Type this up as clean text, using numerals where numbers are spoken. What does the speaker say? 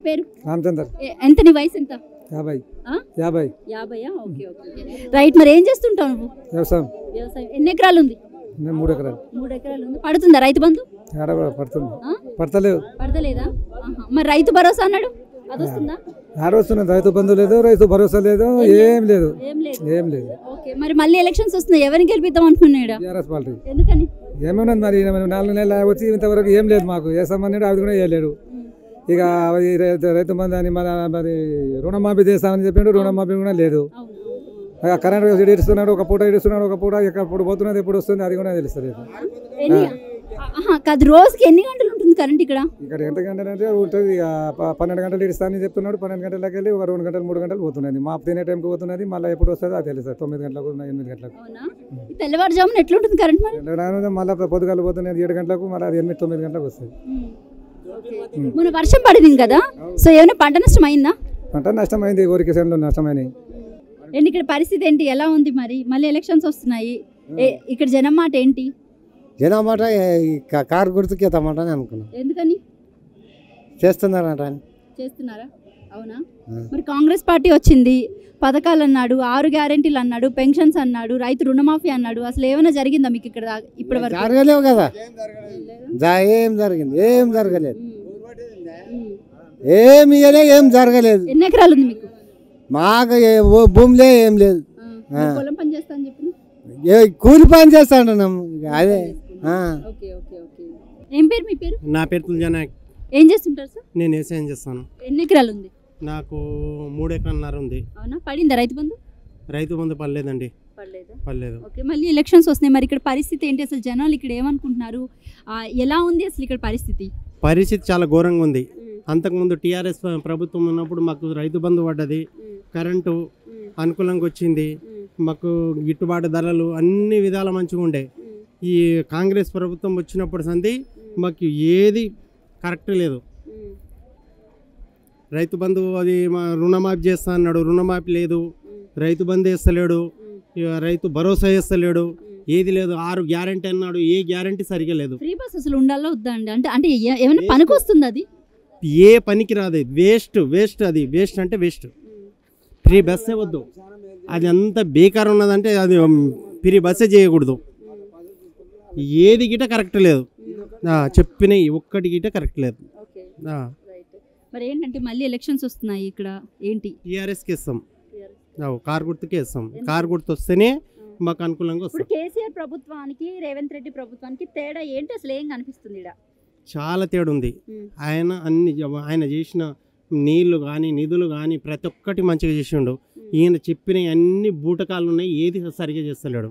పేరు రామచందర్. ఎంత నీ వయసు ఎంత? 50. ఆ? 50. 50. Okay okay right. మరి ఏం చేస్తుంటావు నువ్వు? వ్యవసాయం. వ్యవసాయం. ఎన్ని ఎకరాలు ఉంది? 3 ఎకరాలు. 3 ఎకరాలు ఉంది. పడుతుందా రైతు బంధు? ఏడ పడుతుంది, ఆ? పడతలేదు. పడతలేదా? మరి రైతు భరోసా అన్నాడు, అది వస్తుందా? ఆడ వస్తున్నది. రైతు బంధు లేదు, రైతు భరోసా లేదు, ఏం లేదు, ఏం లేదు. ఏం లేదు. ఓకే, మరి మళ్ళీ ఎలక్షన్స్ వస్తున్నాయి, ఎవరిని గెలిపిద్దాం అనుకున్నాడు? TRS party. ఎందుకని? ఏమన్నది మరి 4 నెలలు వచ్చి ఇంతవరకు ఏం లేదు మాకు. ఏ సంబంధం అది కూడా వేయలేడు. ఇక రైతు బంధు అని మరి రుణమాఫీ చేస్తామని చెప్పిండు, రుణమాఫీ కూడా లేదు. కరెంట్ ఇస్తున్నాడు, ఒక పూట ఇస్తున్నాడు, ఒక పూట ఎప్పుడు పోతున్నది, ఎప్పుడు వస్తుంది అది కూడా తెలుస్తుంది. కాదు, రోజుకి ఎన్ని గంటలు ఉంటుంది కరెంట్ ఇక్కడ? ఇక్కడ ఎంత గంటలు అంటే ఉంటుంది. ఇక 12 గంటలు ఇస్తానని చెప్తున్నాడు. 12 గంటలకు వెళ్ళి ఒక 2 గంటలు 3 గంటలు పోతున్నది. మా తినే టైంకి పోతున్నది. మళ్ళీ ఎప్పుడు వస్తుందో అది తెలుస్తుంది. 9 గంటలకు 8 గంటలకు. తెల్లవారుజామున ఎట్లుంటుంది కరెంట్? మళ్ళీ పొద్దుగాలు పోతున్నది 7 గంటలకు, మళ్ళీ అది 8 9 గంటలకు వస్తుంది. మొన్న వర్షం పడింది కదా, సో ఏమైనా పంట నష్టం అయిందా? పంట నష్టమైంది, ఊరికి సేన్లు నష్టమైనవి. ఏంటి ఇక్కడ పరిస్థితి ఏంటి, ఎలా ఉంది? మరి మళ్ళీ ఎలక్షన్స్ వస్తున్నాయి, ఇక్కడ జనం మాట ఏంటి? జనం మాట కారు గుర్తుకి ఎత్తమాట అని అనుకున్నాం. ఎందుకని చేస్తున్నారట? చేస్తున్నారా? అవునా? మరి కాంగ్రెస్ పార్టీ వచ్చింది, పథకాలు అన్నాడు, 6 గ్యారెంటీలు అన్నాడు, పెన్షన్స్ అన్నాడు, రైతు రుణమాఫీ అన్నాడు. అసలు ఏమైనా జరిగిందా మీకు ఇక్కడ ఇప్పటి వరకు? జరగలేవు కదా. ఏం జరిగింది? ఏం జరగలేదు. ఏమి ఏం జరగలేదు. ఎన్ని ఎకరాలు ఉంది మీకు? మాకు భూమిలే ఏం లేదు. పొలం పని చేస్తా అని చెప్పి కూలి పని చేస్తాను అదే. ఏం పేరు మీ పేరు? నా పేరు తులజానాయక్. ఏం చేస్తుంటారు సార్? నేను వ్యవసాయం చేస్తాను. ఎన్ని ఎకరాలు ఉంది? నాకు 3 ఎకరాలన్నర ఉంది. అవునా? పడిందా రైతు బంధు? రైతు బంధు పడలేదండి. పడలేదు. ఓకే, మళ్ళీ ఎలక్షన్స్ వస్తున్నాయి, మరి ఇక్కడ పరిస్థితి ఏంటి? అసలు జనాలు ఇక్కడ ఏమనుకుంటున్నారు, ఎలా ఉంది అసలు ఇక్కడ పరిస్థితి? పరిస్థితి చాలా ఘోరంగా ఉంది. అంతకుముందు టీఆర్ఎస్ ప్రభుత్వం ఉన్నప్పుడు మాకు రైతు బంధు పడ్డది, కరెంటు అనుకూలంగా వచ్చింది, మాకు గిట్టుబాటు ధరలు అన్ని విధాల మంచిగా ఉండే. ఈ కాంగ్రెస్ ప్రభుత్వం వచ్చినప్పుడు సంది మాకు ఏది కరెక్ట్ లేదు. రైతు బంధు అది రుణమాఫీ చేస్తా అన్నాడు, రుణమాఫీ లేదు. రైతు బంధు వేస్తలేడు, రైతు భరోసా వేస్తలేడు, ఏది లేదు. 6 గ్యారెంటీ అన్నాడు, ఏ గ్యారెంటీ సరిగా లేదు. ఫ్రీ బస్ అసలు ఉండాలో వద్దా అండి? అంటే ఏమైనా పనికి వస్తుంది? అది ఏ పనికి రాదు, వేస్ట్ అది వేస్ట్ అంటే వేస్ట్. ఫ్రీ బస్సే వద్దు, అది అంత బేకార్ ఉన్నదంటే అది ఫ్రీ బస్సే చేయకూడదు. ఏది గిట కరెక్ట్ లేదు, చెప్పినవి ఒక్కటి గిట కరెక్ట్ లేదు. మరి ఏంటంటే మళ్ళీ ఎలక్షన్స్ వస్తున్నాయి, ఇక్కడ ఏంటి? టీఆర్ఎస్కి ఇస్తాం, కారు గుర్తుకే ఇస్తాం. కారు గుర్తు వస్తేనే మాకు అనుకూలంగా వస్తుంది. కేసీఆర్ ప్రభుత్వానికి రేవంత్ రెడ్డి ప్రభుత్వానికి తేడా ఏంటి అసలు? ఏం కనిపిస్తుంది? చాలా తేడా ఉంది. ఆయన చేసిన నీళ్లు కానీ నిధులు కానీ ప్రతి ఒక్కటి మంచిగా చేసిండు. ఈయన చెప్పిన అన్ని బూటకాలు ఉన్నాయి, ఏది సరిగా చేస్తలేడు.